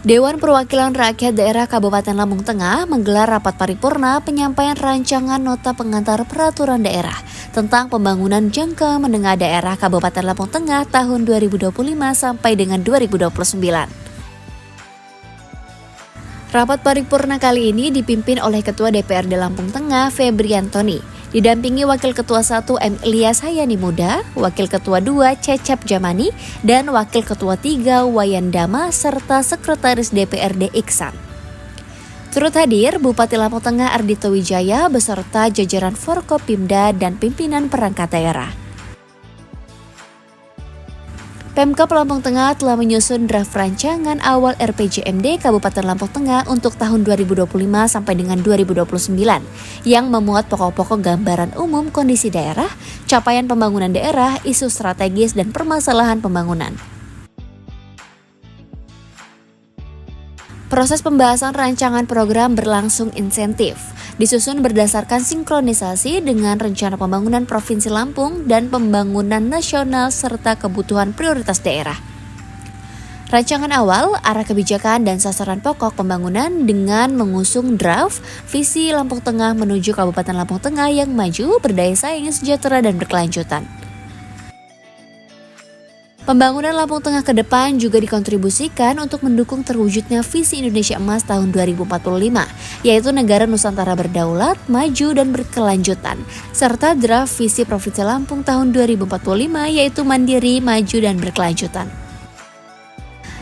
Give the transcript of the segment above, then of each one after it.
Dewan Perwakilan Rakyat Daerah Kabupaten Lampung Tengah menggelar rapat paripurna penyampaian rancangan nota pengantar peraturan daerah tentang pembangunan jangka menengah daerah Kabupaten Lampung Tengah tahun 2025 sampai dengan 2029. Rapat paripurna kali ini dipimpin oleh Ketua DPRD Lampung Tengah Febri Antoni, didampingi Wakil Ketua 1 M. Ilyas Hayani Muda, Wakil Ketua 2 Cecep Jamani, dan Wakil Ketua 3 Wayan Dama, serta Sekretaris DPRD Iksan. Turut hadir Bupati Lampung Tengah Ardhito Wijaya beserta jajaran Forkopimda dan pimpinan perangkat daerah. Pemkab Lampung Tengah telah menyusun draft rancangan awal RPJMD Kabupaten Lampung Tengah untuk tahun 2025 sampai dengan 2029 yang memuat pokok-pokok gambaran umum kondisi daerah, capaian pembangunan daerah, isu strategis dan permasalahan pembangunan. Proses pembahasan rancangan program berlangsung insentif, disusun berdasarkan sinkronisasi dengan rencana pembangunan Provinsi Lampung dan pembangunan nasional serta kebutuhan prioritas daerah. Rancangan awal, arah kebijakan dan sasaran pokok pembangunan dengan mengusung draft visi Lampung Tengah menuju Kabupaten Lampung Tengah yang maju, berdaya saing, sejahtera dan berkelanjutan. Pembangunan Lampung Tengah ke depan juga dikontribusikan untuk mendukung terwujudnya visi Indonesia Emas tahun 2045, yaitu negara Nusantara berdaulat, maju, dan berkelanjutan, serta draft visi Provinsi Lampung tahun 2045, yaitu mandiri, maju, dan berkelanjutan.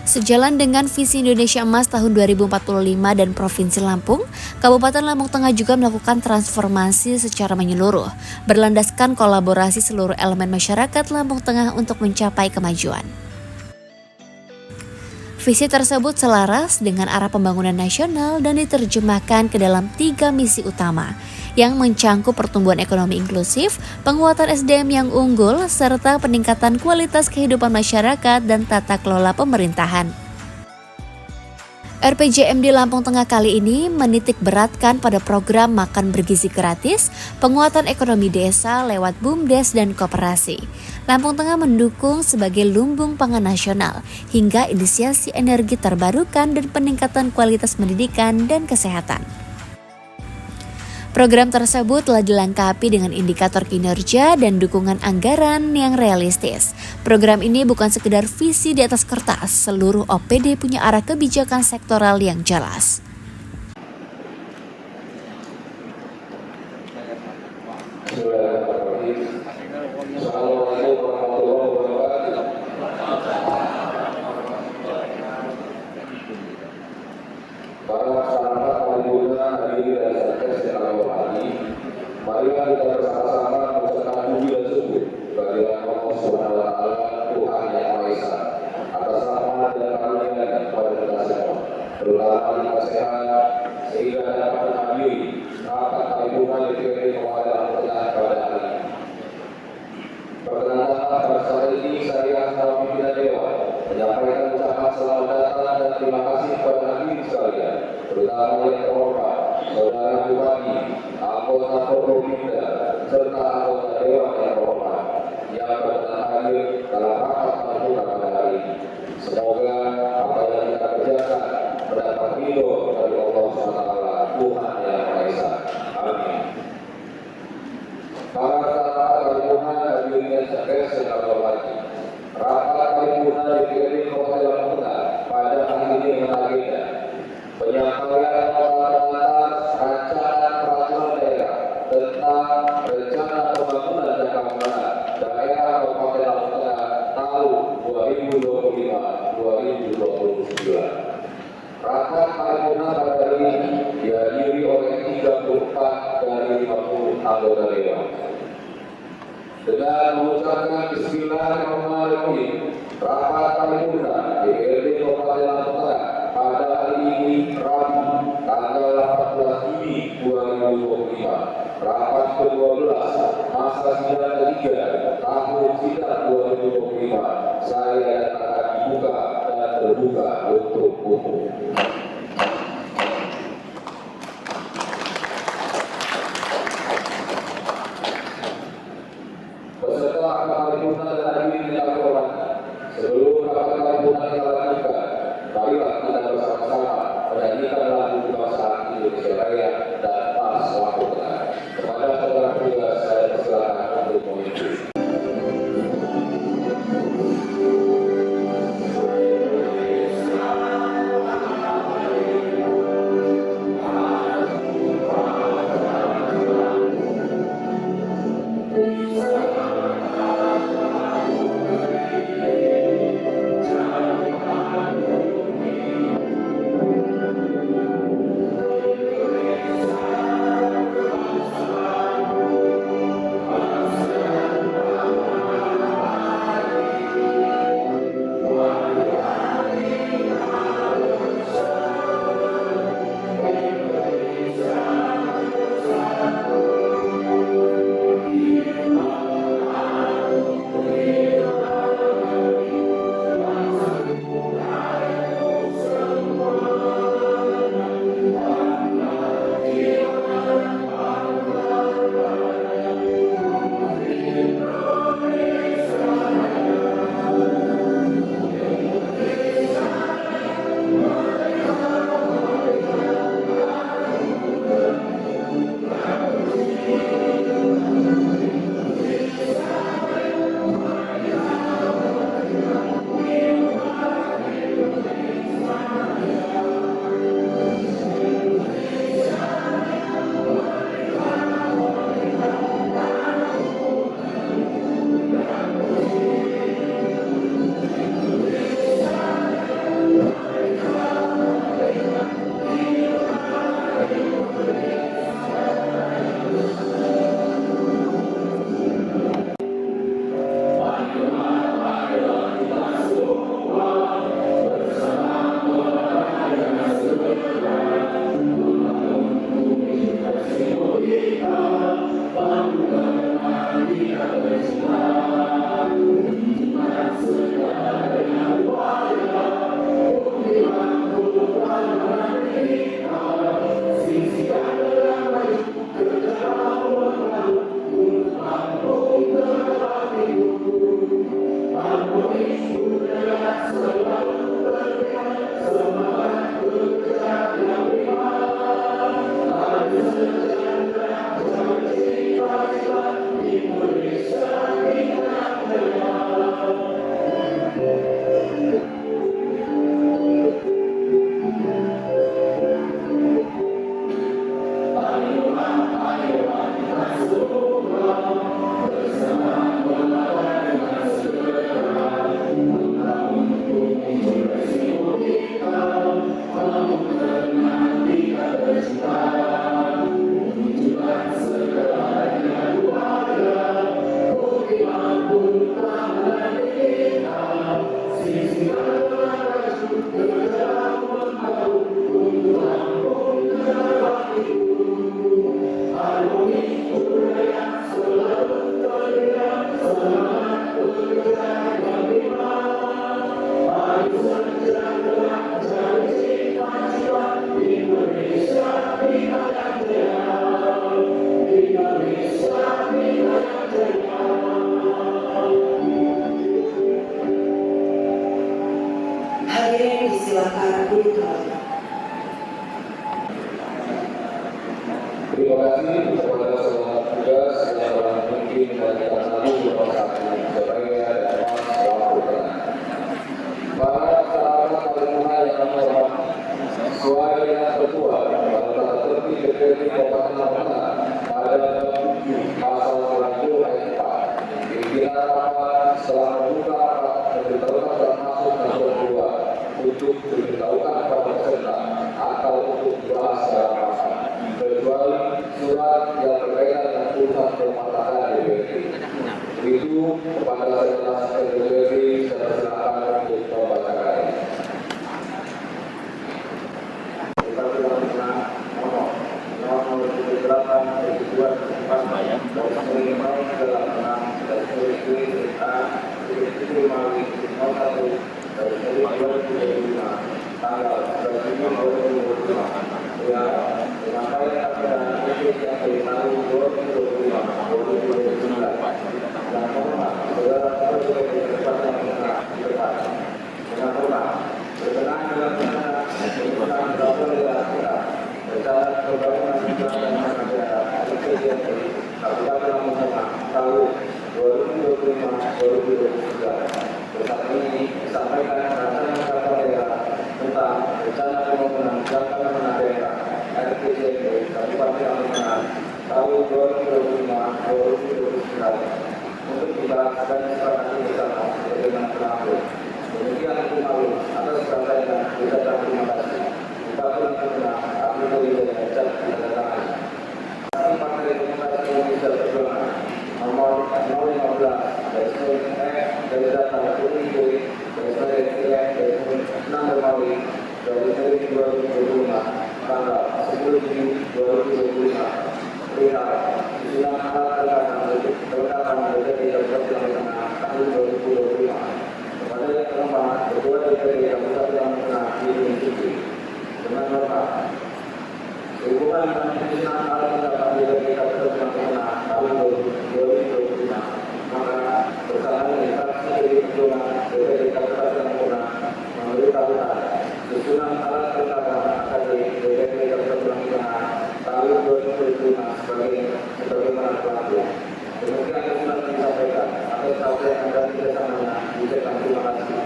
Sejalan dengan visi Indonesia Emas tahun 2045 dan Provinsi Lampung, Kabupaten Lampung Tengah juga melakukan transformasi secara menyeluruh, berlandaskan kolaborasi seluruh elemen masyarakat Lampung Tengah untuk mencapai kemajuan. Visi tersebut selaras dengan arah pembangunan nasional dan diterjemahkan ke dalam 3 misi utama, yang mencangkup pertumbuhan ekonomi inklusif, penguatan SDM yang unggul, serta peningkatan kualitas kehidupan masyarakat dan tata kelola pemerintahan. RPJMD Lampung Tengah kali ini menitik beratkan pada program makan bergizi gratis, penguatan ekonomi desa lewat BUMDes dan koperasi. Lampung Tengah mendukung sebagai lumbung pangan nasional, hingga inisiasi energi terbarukan dan peningkatan kualitas pendidikan dan kesehatan. Program tersebut telah dilengkapi dengan indikator kinerja dan dukungan anggaran yang realistis. Program ini bukan sekedar visi di atas kertas, seluruh OPD punya arah kebijakan sektoral yang jelas. Marilah kita bersama-sama mengucapkan puji dan syukur kehadirat Allah Subhanahu wa Ta'ala, Tuhan Yang Maha Esa, atas rahmat dan karunia-Nya kepada kita semua, terutama kita sehat sehingga dapat menghadiri rapat paripurna DPRD Kabupaten Lampung Tengah pada hari ini. Perkenalkan, pada saat ini saya selaku pimpinan Dewan menyampaikan ucapan selamat datang dan terima kasih kepada hadirin sekalian, terutama yang terhormat Saudara Bupati, anggota Forkopimda, serta anggota Dewan yang terhormat yang berkenan hadir dalam rapat paripurna pada hari ini. Semoga apa yang kita kerjakan mendapat ridho dari Allah SWT, Tuhan Yang Maha Esa. Amin. Para peserta paripurna hadirin yang sekalian secara hormati, rapat paripurna DPRD Kabupaten Lampung Tengah pada hari ini menagihkan penyampaian nota rancangan peraturan daerah tentang rencana pembangunan jangka menengah daerah Kabupaten Lampung Tengah tahun 2025-2029. Rapat paripurna pada hari ini dihadiri oleh 34 dari 50 anggota dewan. Dengan mengucapkan Bismillahirrahmanirrahim, rapat paripurna DPRD Kabupaten Lampung Tengah pada hari ini Rabu tanggal 14 Juni 2025, rapat ke-12 masa sidang ketiga tahun sidang 2025 saya akan dibuka dan terbuka untuk umum. Peserta rapat paripurna dan hadirin yang terhormat, sebelum rapat paripurna kita lanjutkan, marilah kita bersama menyanyikan lagu kebangsaan Indonesia Raya dan pas waktu tengah. Kepada saudara petugas saya persilakan untuk memimpin. Hadirin disilakan duduk kembali. Terima kasih kepada saudara petugas yang telah memimpin menyanyikan lagu kebangsaan Indonesia Raya dan pas waktu tengah. Para sahabat paripurna yang kami hormati, sesuai dengan ketua pada tata tertib DPRD Kabupaten Lamongan pada 7 pasal 1 ayat 4, pimpinan rapat setelah membuka rapat memberitahukan dan masuk ke zona 2 untuk diberitahukan kepada peserta atau untuk dibahas dalam rapat, kecuali surat yang berkaitan dengan urusan permasalahan DPRD. Itu kepada sekretaris DPRD saya persilakan untuk membacakan. Kita sudah pernah nomor 78 dibuat tempat bayar minimal dalam 6 dan kita melalui nomor 1 dari 2025 tanggal 25 yang menyampaikan kepada yang berlalu 2025 dan hormat saudara saudara yang depan dengan hormat berkenan dalam DPD Kabupaten Lampung memberitahukan susunan alat perkara akan DPD Kabupaten Lampung tahun 2025 sebagaimana berlaku. Demikian sudah disampaikan atas hasil yang ada kerjasamanya. Ucapkan terima kasih.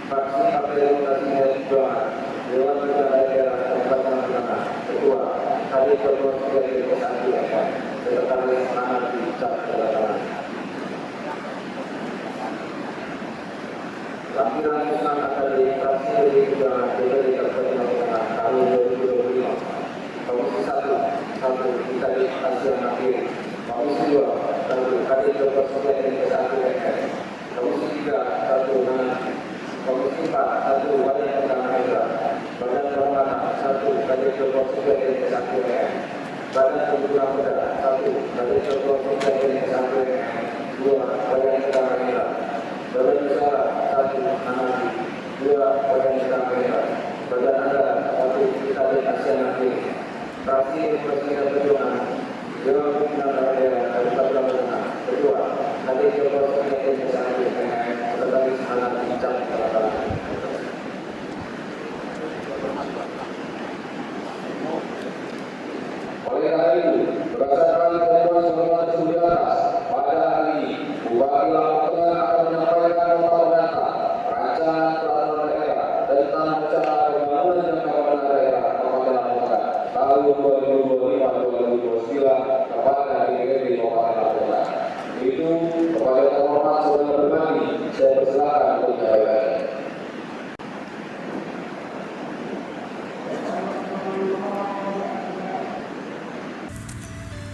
Fraksi Partai Demokrasi Perjuangan Dewan Perwakilan Daerah Kabupaten Lampung Ketua Kadin Ketua Sebagai Kesatuan Daerah Sekretaris Anak Dicap Kedatangan. Lampiran usulan akademi fraksi dari Perjuangan DPD Kabupaten Lampung tahun 2025. Komisi 1 Kadin Asia Akhir. Komisi 2 Kadin Ketua Sebagai Kesatuan Daerah. Komisi 3 Komisi 4 Badan Pengawas Badan Kehormatan 1 Kadin Ketua Sebagai Kesatuan Daerah. Badan Pengguna Modal 1 Kadin Ketua Sebagai Kesatuan Daerah. 2 Badan Pengawas Badan Usaha 1 Analisis 2 Badan Pengawas Badan Anggaran 1 Kadin Asia Akhir. Fraksi Presiden Perjuangan Dewan Pimpinan Daerah Kabupaten Lampung Ketua Kadin Ketua Sebagai Kesatuan Daerah Sekretaris Anak Dicap Kedatangan. Oleh karena itu, berdasarkan ketentuan sebagaimana tersebut di atas, pada hari ini, Bupati Lampung Tengah akan menyampaikan nota data rancangan peraturan daerah tentang rencana pembangunan jangka panjang daerah Kabupaten Lampung Tengah tahun 2025-2029 kepada DPD Kabupaten Lampung Tengah. Itu kepada terhormat saudara berbagi, saya persilakan untuk menyampaikan.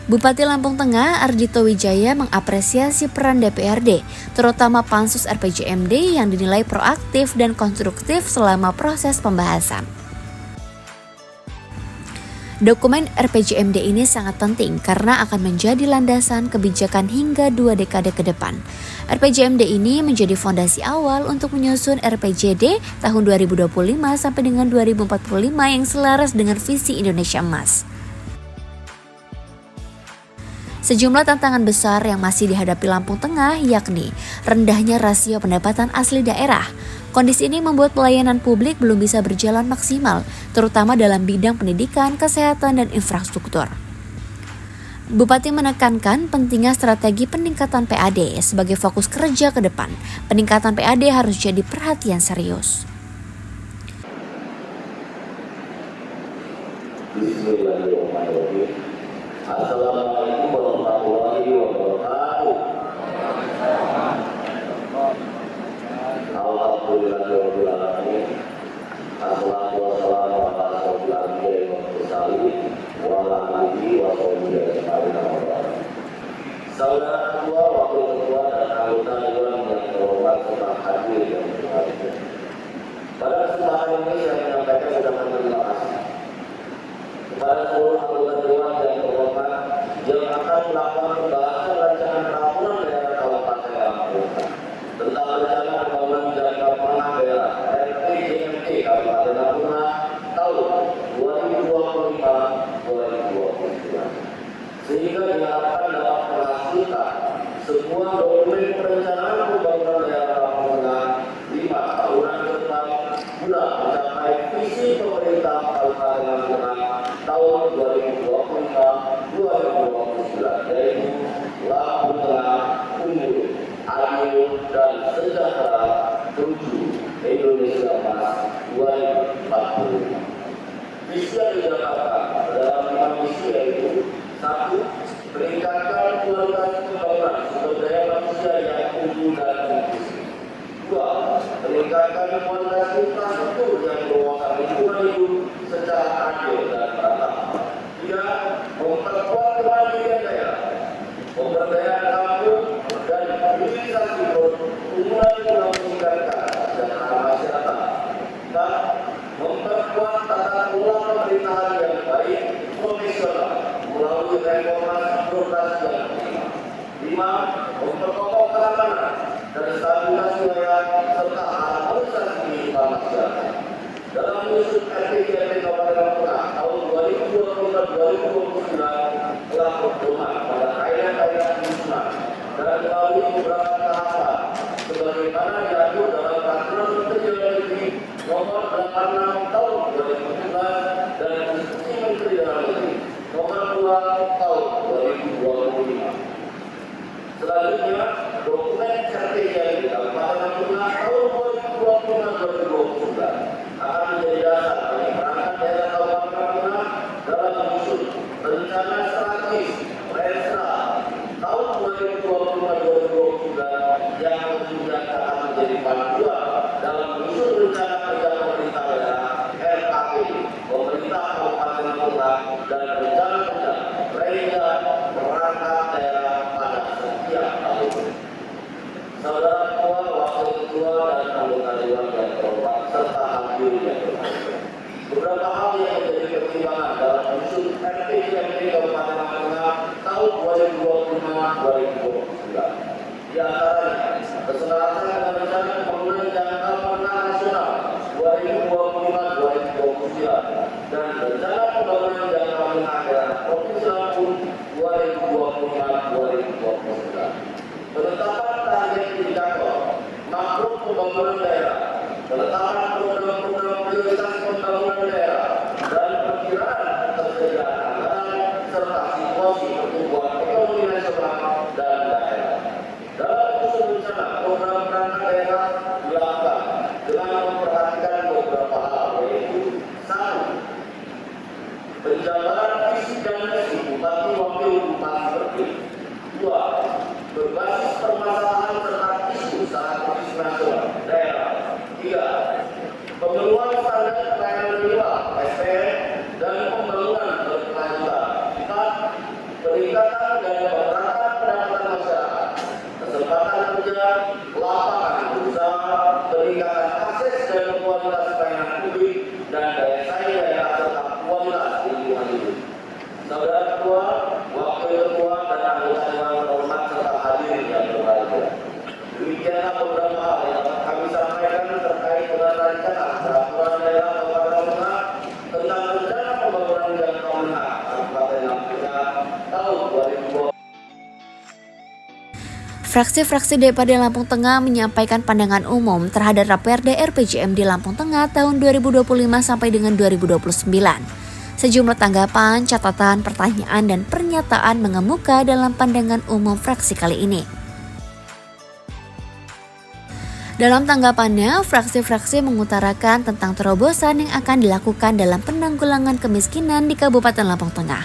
Bupati Lampung Tengah Ardhito Wijaya mengapresiasi peran DPRD, terutama Pansus RPJMD yang dinilai proaktif dan konstruktif selama proses pembahasan. Dokumen RPJMD ini sangat penting karena akan menjadi landasan kebijakan hingga 2 dekade ke depan. RPJMD ini menjadi fondasi awal untuk menyusun RPJD tahun 2025 sampai dengan 2045 yang selaras dengan visi Indonesia Emas. Sejumlah tantangan besar yang masih dihadapi Lampung Tengah yakni rendahnya rasio pendapatan asli daerah. Kondisi ini membuat pelayanan publik belum bisa berjalan maksimal, terutama dalam bidang pendidikan, kesehatan, dan infrastruktur. Bupati menekankan pentingnya strategi peningkatan PAD sebagai fokus kerja ke depan. Peningkatan PAD harus jadi perhatian serius. Bismillahirrahmanirrahim. Assalamualaikum warahmatullahi wabarakatuh. Alhamdulillahirabbil alamin. Assalatu wassalamu ala asyrofil anbiya'i wal mursalin wa ala alihi wa sahbihi ajma'in. Saudara ketua, wakil ketua dan anggota dewan yang terhormat serta hadir yang berbahagia. Pada kesempatan ini saya menyampaikan ucapan terima kasih kepada seluruh anggota dewan yang terhormat yang akan melakukan pembahasan rancangan peraturan daerah Kabupaten Lampung tentang rencana pembangunan jangka panjang daerah RPJMD Kabupaten Lampung tahun 2025-2029 sehingga diharapkan dapat menghasilkan sebuah dokumen perencanaan pembangunan daerah Lampung Tengah 5 tahunan ke depan guna mencapai visi pemerintah Kabupaten Lampung Tengah tahun 2025-2029 yaitu Lampung Tengah unggul, adil, dan sejahtera menuju Indonesia Emas 2045. Visi yang dijalankan dalam 5 misi yaitu 1. Meningkatkan kualitas pembangunan sumber daya manusia yang unggul dan inklusif. 2. Meningkatkan kualitas infrastruktur yang berwawasan lingkungan hidup secara adil dan merata. 3. Memperkuat kemandirian daerah, pemberdayaan kampung, dan hilirisasi pertumbuhan pulau meningkatkan kesejahteraan masyarakat. 4. Memperkuat tata kelola pemerintahan yang baik, profesional, melalui reformasi birokrasi yang optimal. 5. Memperkokoh keamanan dan stabilitas wilayah serta harmonisasi kehidupan masyarakat. Dalam menyusun RPJMD Kabupaten Lampung Tengah tahun 2025-2029 telah berpedoman pada kaidah-kaidah penyusunan dan melalui beberapa tahapan sebagaimana diatur 86 tahun 2017 dan Instruksi Menteri Dalam Negeri Nomor 2 tahun 2025. Selanjutnya, dokumen RPJMD Kabupaten Natuna tahun 2025-2029 akan menjadi dasar bagi perangkat daerah Kabupaten Natuna dalam menyusun rencana strategis Renstra tahun 2025-2029 yang tentunya akan menjadi panduan dalam menyusun rencana kerja pemerintah daerah RKP, pemerintah Kabupaten Natuna dan rencana kerja Renstra perangkat daerah pada setiap tahun. Saudara Ketua, Wakil Ketua, dan anggota Dewan yang terhormat serta hadirin yang berbahagia. Beberapa hal yang menjadi pertimbangan dalam menyusun RPJMD Kabupaten Natuna tahun 2025-2029. Di antaranya, keselarasan dengan rencana pembangunan jangka menengah nasional 2025-2029 dan rencana pembangunan jangka menengah daerah Provinsi Lampung 2025-2029. Penetapan target indikator makro pembangunan daerah, penetapan program-program prioritas pembangunan daerah, dan perkiraan ketersediaan anggaran serta situasi pertumbuhan ekonomi nasional dan daerah. Dalam menyusun rencana program perangkat daerah dilakukan dengan memperhatikan beberapa hal, yaitu 1. Penjabaran visi dan misi Bupati Wakil Bupati terpilih. 2. Berbasis permasalahan serta isu strategis nasional daerah. 3. Pemenuhan standar pelayanan minimal (SPM) dan pembangunan berkelanjutan. 4. Peningkatan dan pemerataan pendapatan masyarakat, kesempatan kerja, lapangan usaha, peningkatan akses dan kualitas pelayanan publik dan daya saing daerah serta kualitas lingkungan hidup. Saudara Ketua, Wakil Ketua, dan anggota Dewan terhormat serta hadirin yang berbahagia. Demikianlah beberapa hal yang dapat kami sampaikan terkait dengan rancangan peraturan daerah Kabupaten Natuna tentang rencana pembangunan jangka menengah Kabupaten Natuna tahun 2020. Fraksi-fraksi DPRD Lampung Tengah menyampaikan pandangan umum terhadap Raperda RPJMD Lampung Tengah tahun 2025 sampai dengan 2029. Sejumlah tanggapan, catatan, pertanyaan, dan pernyataan mengemuka dalam pandangan umum fraksi kali ini. Dalam tanggapannya, fraksi-fraksi mengutarakan tentang terobosan yang akan dilakukan dalam penanggulangan kemiskinan di Kabupaten Lampung Tengah.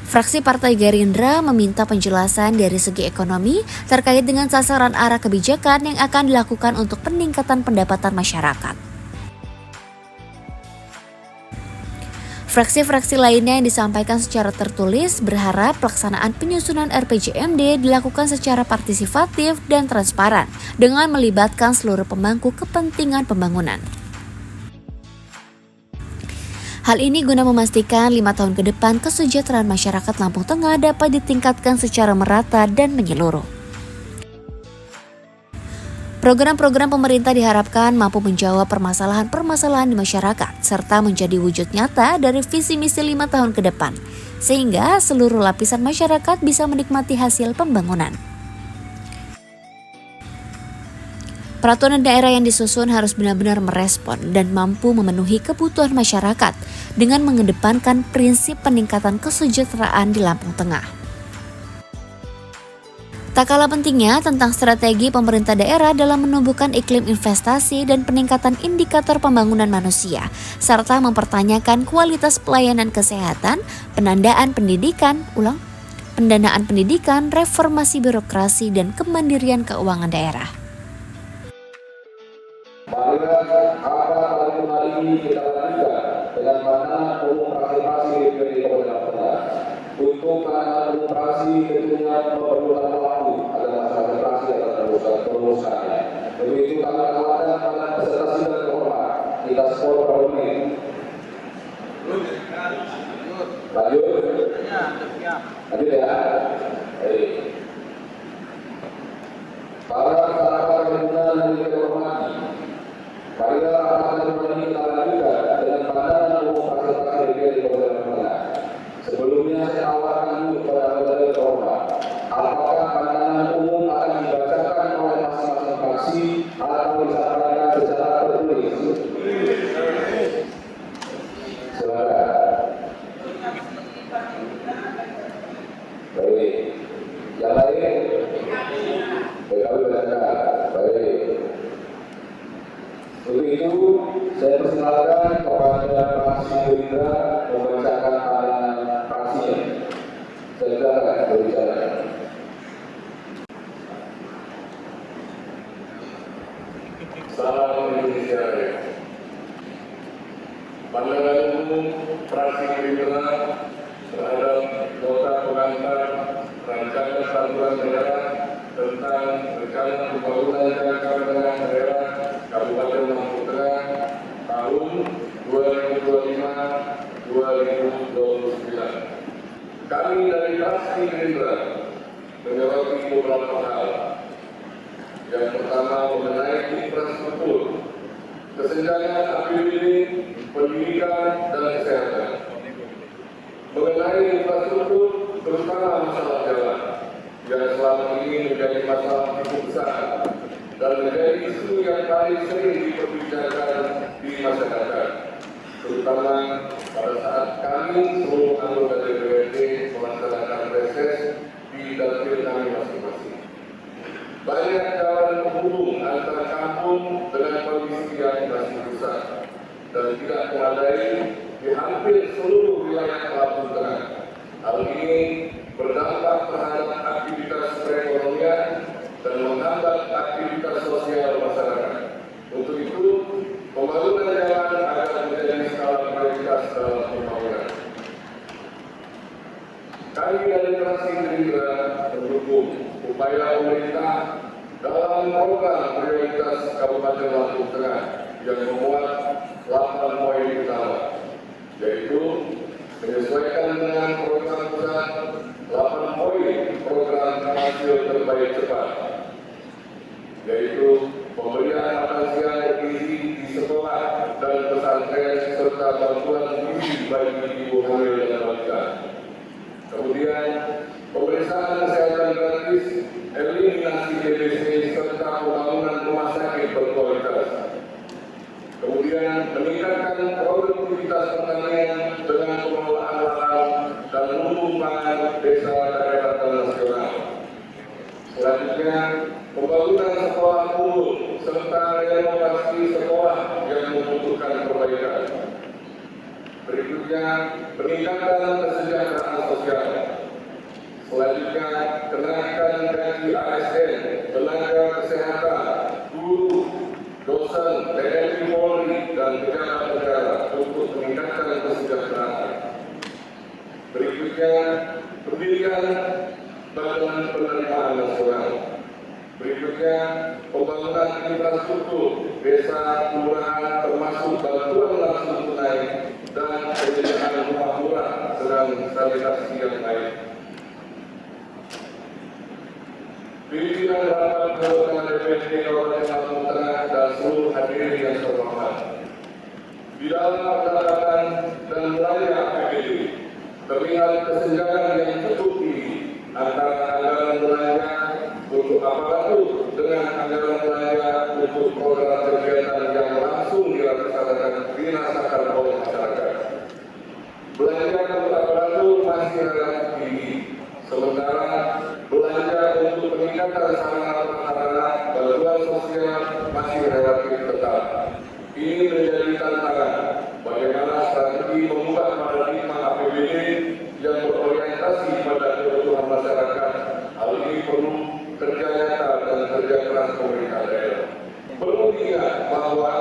Fraksi Partai Gerindra meminta penjelasan dari segi ekonomi terkait dengan sasaran arah kebijakan yang akan dilakukan untuk peningkatan pendapatan masyarakat. Fraksi-fraksi lainnya yang disampaikan secara tertulis berharap pelaksanaan penyusunan RPJMD dilakukan secara partisipatif dan transparan dengan melibatkan seluruh pemangku kepentingan pembangunan. Hal ini guna memastikan 5 tahun ke depan kesejahteraan masyarakat Lampung Tengah dapat ditingkatkan secara merata dan menyeluruh. Program-program pemerintah diharapkan mampu menjawab permasalahan-permasalahan di masyarakat serta menjadi wujud nyata dari visi misi 5 tahun ke depan, sehingga seluruh lapisan masyarakat bisa menikmati hasil pembangunan. Peraturan daerah yang disusun harus benar-benar merespon dan mampu memenuhi kebutuhan masyarakat dengan mengedepankan prinsip peningkatan kesejahteraan di Lampung Tengah. Tak kalah pentingnya tentang strategi pemerintah daerah dalam menumbuhkan iklim investasi dan peningkatan indikator pembangunan manusia, serta mempertanyakan kualitas pelayanan kesehatan, pendanaan pendidikan, reformasi birokrasi, dan kemandirian keuangan daerah. Marilah apa ini kita lanjutkan dengan pandangan umum fraksi DPRD Kabupaten Tengah. Untuk pandangan umum fraksi tentunya memerlukan waktu agar masyarakat fraksi akan teruskannya. Begitu kami tawarkan pandangan peserta sidang terhormat, kita skor per menit. Lanjut. Lanjut ya. Para masyarakat pembangunan yang kita hormati, marilah apa ini kita lanjutkan dengan pandangan umum fraksi DPRD Kabupaten Tengah. Sebelumnya saya tawarkan dulu kepada anggota terhormat, apakah pandangan umum akan dibacakan oleh masing-masing fraksi atau disampaikan secara tertulis? itu, saya persilakan kepada fraksi Gerindra membacakan pandangan fraksinya. Silakan berbicara. Salam Indonesia Raya. Pandangan umum fraksi Gerindra terhadap nota pengantar rancangan peraturan daerah tentang rencana pembangunan jangka menengah daerah Kabupaten Lampung Tengah tahun 2025-2029. Kami dari fraksi Gerindra menyoroti beberapa hal. Yang pertama mengenai infrastruktur, kesenjangan APBD, pendidikan, dan kesehatan. Mengenai infrastruktur, terutama masalah jalan, yang selama ini menjadi masalah cukup besar dan menjadi isu yang paling sering diperbincangkan di masyarakat, terutama pada saat kami seluruh anggota DPRD melaksanakan reses di dapil kami masing-masing. Banyak jalan penghubung antara kampung dengan kondisi yang masih rusak dan tidak memadai di hampir seluruh wilayah Lampung Tengah. Hal ini berdampak terhadap aktivitas perekonomian dan menghambat aktivitas sosial masyarakat. Untuk itu, pembangunan jalan akan menjadi skala prioritas dalam pembangunan. Kami dari fraksi Gerindra mendukung upaya pemerintah dalam program prioritas Kabupaten Lampung Tengah yang memuat 8 poin utama, yaitu menyesuaikan dengan program pusat 8 poin program hasil terbaik cepat, yaitu pemberian makan siang bergizi di sekolah dan pesantren serta bantuan gizi bagi ibu hamil dan balita. Kemudian pemeriksaan kesehatan gratis, eliminasi TBC serta pembangunan rumah sakit berkualitas. Kemudian meningkatkan produktivitas pertanian dengan pengelolaan lahan dan lumbung pangan desa, daerah, dan nasional. Selanjutnya, pembangunan sekolah umum serta renovasi sekolah yang membutuhkan perbaikan. Berikutnya, peningkatan kesejahteraan sosial. Selanjutnya, kenaikan gaji ASN, tenaga kesehatan, guru, dosen, TNI Polri, dan pejabat negara untuk meningkatkan kesejahteraan. Berikutnya, pendirian Badan Penerimaan Nasional. Berikutnya, pembangunan infrastruktur desa, kelurahan, termasuk bantuan langsung tunai dan penyediaan rumah murah dengan sanitasi yang baik. Pimpinan rapat anggota DPRD Kabupaten Lampung Tengah dan seluruh hadirin yang terhormat. Di dalam pendapatan dan belanja APBD terlihat kesenjangan yang cukup tinggi antara anggaran belanja untuk aparatur dengan anggaran belanja untuk program kegiatan yang langsung dilaksanakan dirasakan oleh masyarakat. Belanja untuk aparatur masih relatif tinggi, sementara belanja untuk peningkatan sarana prasarana bantuan sosial masih relatif tetap. Ini menjadi tantangan bagaimana strategi mengubah paradigma APBD yang berorientasi pada kebutuhan masyarakat. Hal ini perlu kerja nyata dan kerja keras pemerintah daerah. Perlu diingat bahwa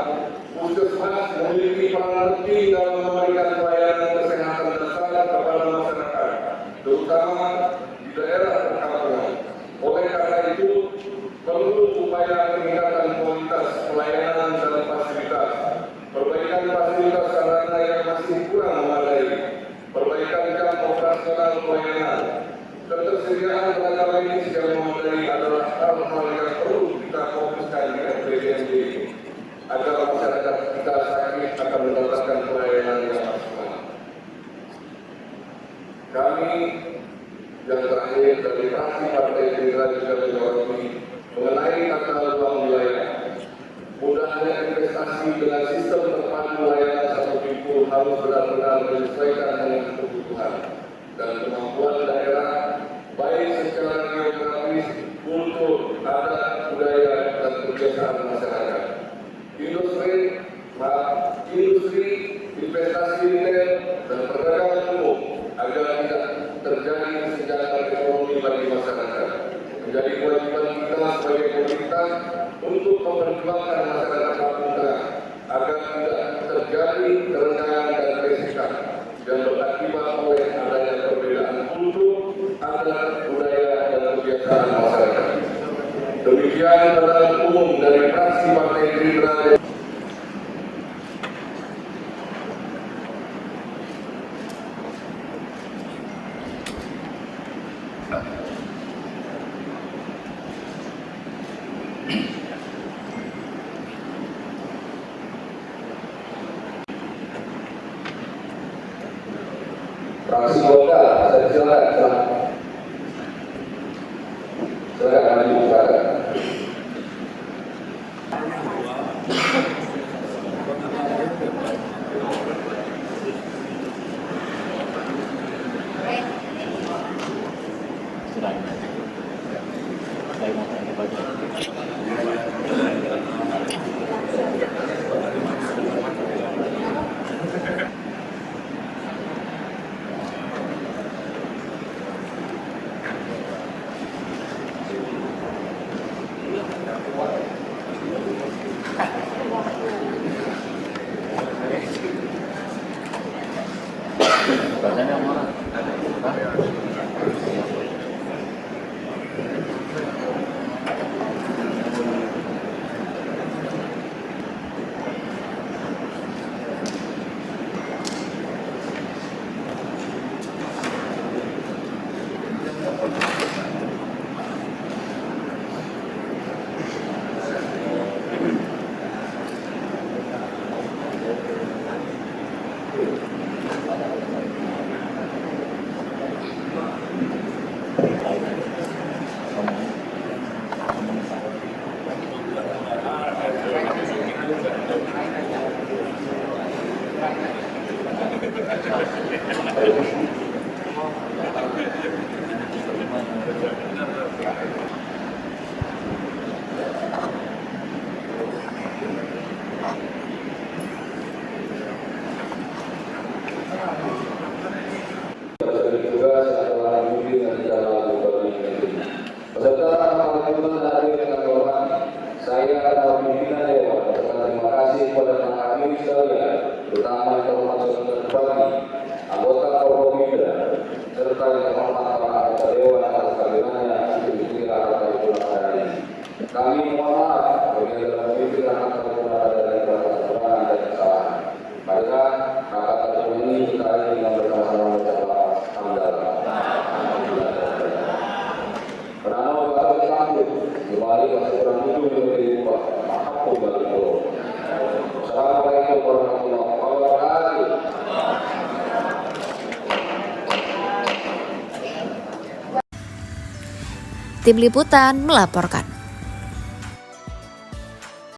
Puskesmas memiliki peran penting dalam memberikan pelayanan kesehatan dasar kepada masyarakat, terutama di daerah perkampungan. Oleh karena itu, perlu upaya peningkatan kualitas pelayanan dan fasilitas, perbaikan fasilitas sarana yang masih kurang memadai, perbaikan jam operasional pelayanan, ketersediaan tenaga medis yang memadai adalah hal-hal yang perlu kita fokuskan di RPJMD agar masyarakat kita sakit akan mendapatkan pelayanan yang maksimal. Kami yang terakhir dari fraksi Partai Gerindra juga menyoroti mengenai tata ruang wilayah. Mudahnya investasi dengan sistem terpadu layanan satu pintu harus benar-benar menyesuaikan dengan kebutuhan dan kemampuan daerah, baik secara geografis, kultur, adat, budaya, dan kebiasaan masyarakat. Industri untuk memperjuangkan masyarakat Lampung Tengah agar tidak terjadi kerendahan dan gesekan yang berakibat oleh adanya perbedaan kultur, adat, budaya, dan kebiasaan masyarakat. Demikian pandangan umum dari fraksi Partai Gerindra. Fraksi Golkar, saya silakan. Silakan maju, silakan. Saya adalah pimpinan Dewan. Terima kasih kepada para hadirin sekalian, terutama yang terhormat Saudara Bupati, anggota Forkopimda, serta yang terhormat para anggota Dewan atas kehadirannya di rapat paripurna hari ini. Kami mohon maaf bagi yang telah memimpin rapat paripurna dari kekurangan dan kesalahan. Maka rapat paripurna ini kita akhiri dengan bersama-sama mengucapkan hamdalah. Pranamo Bapak Sambut, kembali masih kurang hidup menjadi upah. Maaf kembali dulu. Assalamualaikum warahmatullahi wabarakatuh. Tim Liputan melaporkan.